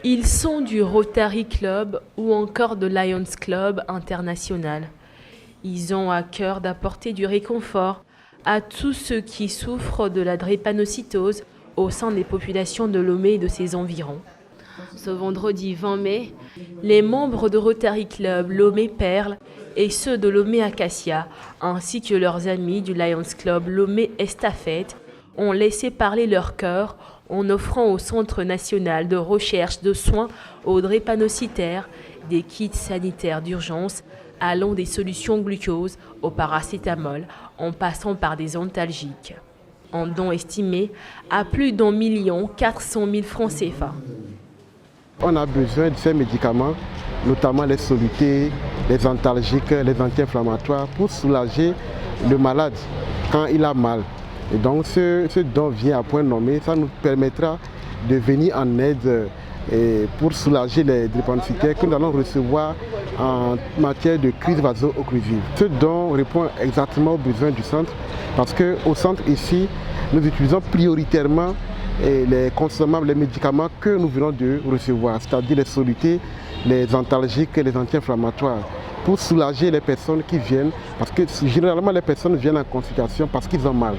Ils sont du Rotary Club ou encore de Lions Club International. Ils ont à cœur d'apporter du réconfort à tous ceux qui souffrent de la drépanocytose au sein des populations de Lomé et de ses environs. Ce vendredi 20 mai, les membres de Rotary Club Lomé Perle et ceux de Lomé Acacia, ainsi que leurs amis du Lions Club Lomé Estafette, ont laissé parler leur cœur en offrant au Centre national de recherche de soins aux drépanocytaires des kits sanitaires d'urgence allant des solutions glucose au paracétamol en passant par des antalgiques. Un don estimé à plus d'1 400 000 francs CFA. On a besoin de ces médicaments, notamment les solutés, les antalgiques, les anti-inflammatoires, pour soulager le malade quand il a mal. Et donc ce don vient à point nommé, ça nous permettra de venir en aide pour soulager les drépanocytaires que nous allons recevoir en matière de crise vaso-occlusive. Ce don répond exactement aux besoins du centre parce qu'au centre ici, nous utilisons prioritairement les consommables, les médicaments que nous venons de recevoir, c'est-à-dire les solutés, les antalgiques et les anti-inflammatoires, pour soulager les personnes qui viennent, parce que généralement les personnes viennent en consultation parce qu'ils ont mal.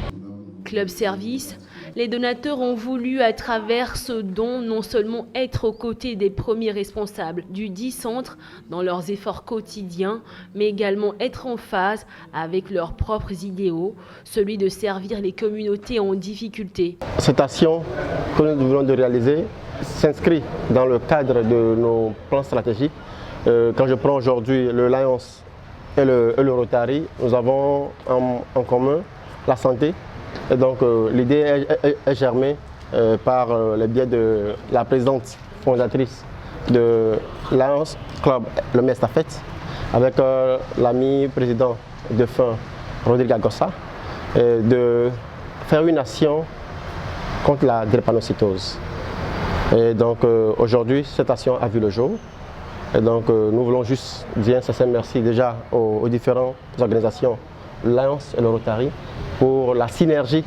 Club Service, les donateurs ont voulu à travers ce don non seulement être aux côtés des premiers responsables du dit centre dans leurs efforts quotidiens, mais également être en phase avec leurs propres idéaux, celui de servir les communautés en difficulté. Cette action que nous venons de réaliser s'inscrit dans le cadre de nos plans stratégiques. Quand je prends aujourd'hui le Lions et le Rotary, nous avons en commun la santé. Et donc l'idée est germée par le biais de la présidente fondatrice de Lions Club Lomé Estafette avec l'ami président défunt Rodrigue Agossa de faire une action contre la drépanocytose. Et donc aujourd'hui cette action a vu le jour. Et donc nous voulons juste dire un sincère merci déjà aux différentes organisations Lions et le Rotary pour la synergie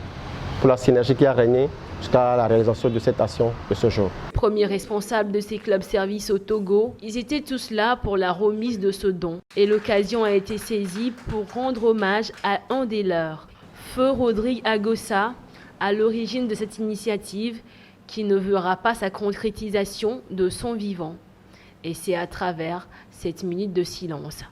qui a régné jusqu'à la réalisation de cette action de ce jour. Premiers responsables de ces clubs services au Togo, ils étaient tous là pour la remise de ce don. Et l'occasion a été saisie pour rendre hommage à un des leurs, Feu Rodrigue Agossa, à l'origine de cette initiative qui ne verra pas sa concrétisation de son vivant. Et c'est à travers cette minute de silence.